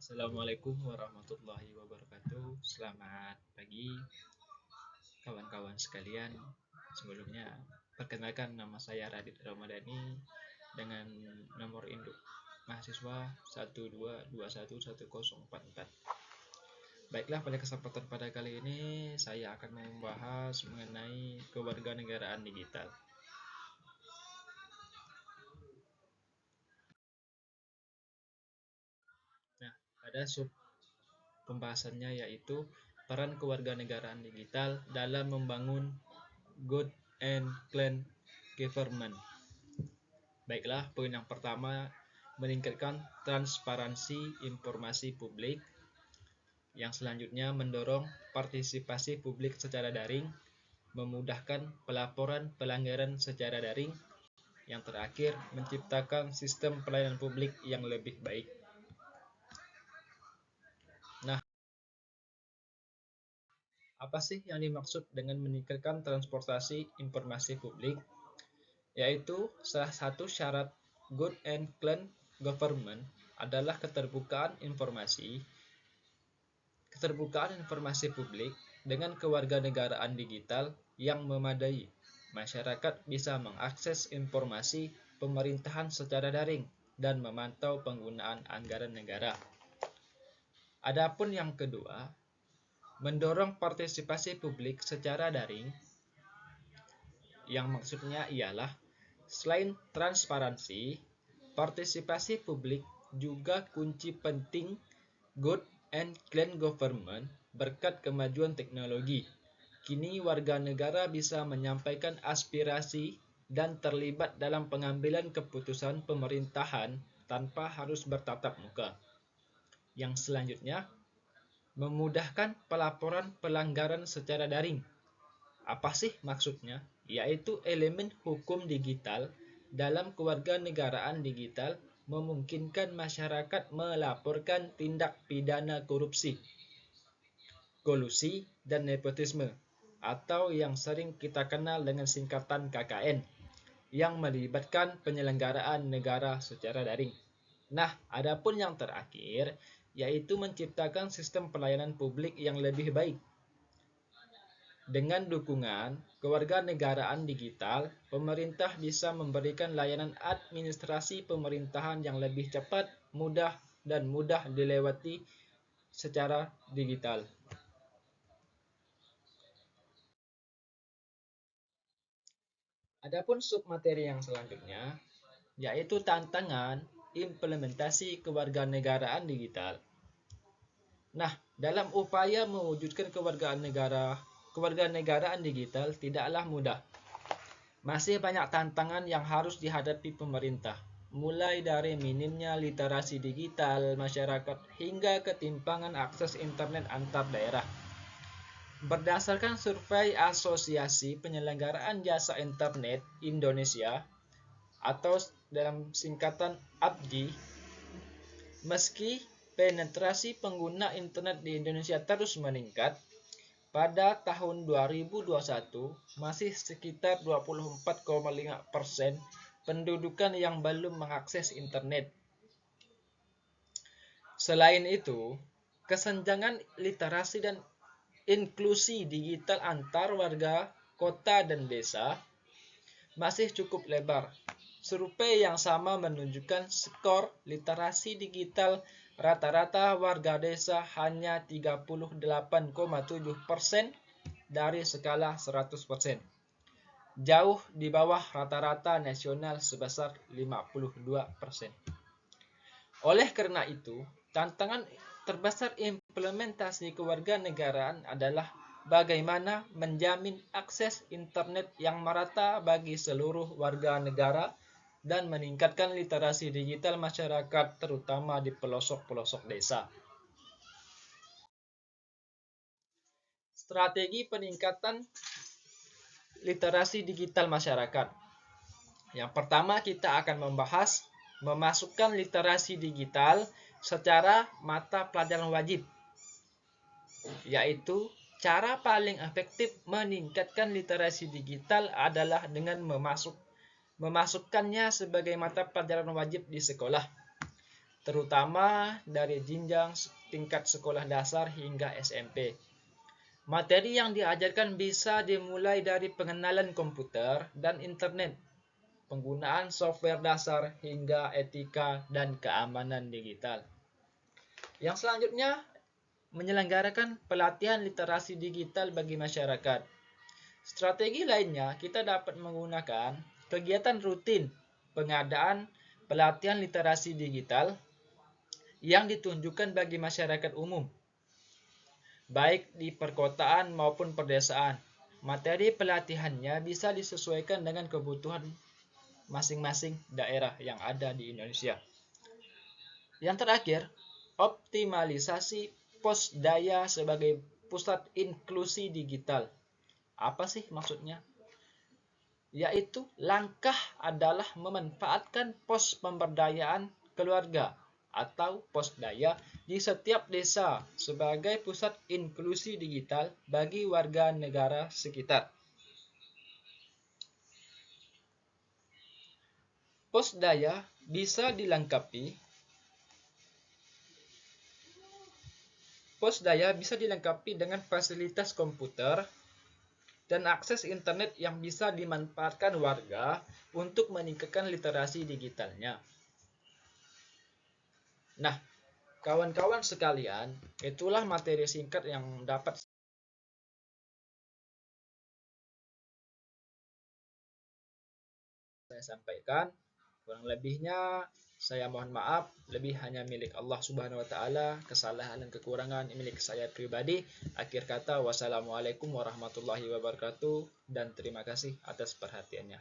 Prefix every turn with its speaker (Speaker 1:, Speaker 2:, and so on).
Speaker 1: Assalamualaikum warahmatullahi wabarakatuh. Selamat pagi kawan-kawan sekalian. Sebelumnya perkenalkan, nama saya Radit Ramadhani dengan nomor induk mahasiswa 122111044. Baiklah, pada kesempatan pada kali ini saya akan membahas mengenai kewarganegaraan digital. Nah, pada sub pembahasannya yaitu peran kewarganegaraan digital dalam membangun good and clean government. Baiklah, poin yang pertama, meningkatkan transparansi informasi publik. Yang selanjutnya, mendorong partisipasi publik secara daring, memudahkan pelaporan pelanggaran secara daring. Yang terakhir, menciptakan sistem pelayanan publik yang lebih baik. Nah, apa sih yang dimaksud dengan meningkatkan transportasi informasi publik? Yaitu salah satu syarat good and clean government adalah keterbukaan informasi publik dengan kewarganegaraan digital yang memadai. Masyarakat bisa mengakses informasi pemerintahan secara daring dan memantau penggunaan anggaran negara. Adapun yang kedua, mendorong partisipasi publik secara daring, yang maksudnya ialah selain transparansi, partisipasi publik juga kunci penting good and clean government. Berkat kemajuan teknologi, kini warga negara bisa menyampaikan aspirasi dan terlibat dalam pengambilan keputusan pemerintahan tanpa harus bertatap muka. Yang selanjutnya, memudahkan pelaporan pelanggaran secara daring. Apa sih maksudnya? Yaitu elemen hukum digital dalam kewarganegaraan digital memungkinkan masyarakat melaporkan tindak pidana korupsi, kolusi, dan nepotisme, atau yang sering kita kenal dengan singkatan KKN, yang melibatkan penyelenggaraan negara secara daring. Nah, adapun yang terakhir, yaitu menciptakan sistem pelayanan publik yang lebih baik. Dengan dukungan kewarganegaraan digital, pemerintah bisa memberikan layanan administrasi pemerintahan yang lebih cepat, mudah, dan mudah dilewati secara digital. Adapun submateri yang selanjutnya, yaitu tantangan implementasi kewarganegaraan digital. Nah, dalam upaya mewujudkan kewarganegaraan digital tidaklah mudah. Masih banyak tantangan yang harus dihadapi pemerintah, mulai dari minimnya literasi digital masyarakat hingga ketimpangan akses internet antar daerah. Berdasarkan survei Asosiasi Penyelenggaraan Jasa Internet Indonesia atau dalam singkatan APJI, meski penetrasi pengguna internet di Indonesia terus meningkat, pada tahun 2021 masih sekitar 24,5% pendudukan yang belum mengakses internet. Selain itu, kesenjangan literasi dan inklusi digital antar warga kota dan desa masih cukup lebar. Survei yang sama menunjukkan skor literasi digital rata-rata warga desa hanya 38,7% dari skala 100%. Jauh di bawah rata-rata nasional sebesar 52%. Oleh karena itu, tantangan terbesar implementasi kewarganegaraan adalah bagaimana menjamin akses internet yang merata bagi seluruh warga negara dan meningkatkan literasi digital masyarakat terutama di pelosok-pelosok desa. Strategi peningkatan literasi digital masyarakat. Yang pertama, kita akan membahas memasukkan literasi digital secara mata pelajaran wajib, yaitu cara paling efektif meningkatkan literasi digital adalah dengan memasukkannya sebagai mata pelajaran wajib di sekolah. terutama dari jenjang tingkat sekolah dasar hingga SMP. Materi yang diajarkan bisa dimulai dari pengenalan komputer dan internet, penggunaan software dasar, hingga etika dan keamanan digital. Yang selanjutnya, menyelenggarakan pelatihan literasi digital bagi masyarakat. Strategi lainnya, kita dapat menggunakan kegiatan rutin pengadaan pelatihan literasi digital yang ditunjukkan bagi masyarakat umum, baik di perkotaan maupun pedesaan. Materi pelatihannya bisa disesuaikan dengan kebutuhan masing-masing daerah yang ada di Indonesia. Yang terakhir, optimalisasi pos daya sebagai pusat inklusi digital. Apa sih maksudnya? Yaitu langkah adalah memanfaatkan pos pemberdayaan keluarga atau pos daya di setiap desa sebagai pusat inklusi digital bagi warga negara sekitar. Pos daya bisa dilengkapi dengan fasilitas komputer dan akses internet yang bisa dimanfaatkan warga untuk meningkatkan literasi digitalnya. Nah, kawan-kawan sekalian, itulah materi singkat yang dapat saya sampaikan. Kurang lebihnya saya mohon maaf, lebih hanya milik Allah Subhanahu wa taala, kesalahan dan kekurangan milik saya pribadi. Akhir kata, wassalamualaikum warahmatullahi wabarakatuh dan terima kasih atas perhatiannya.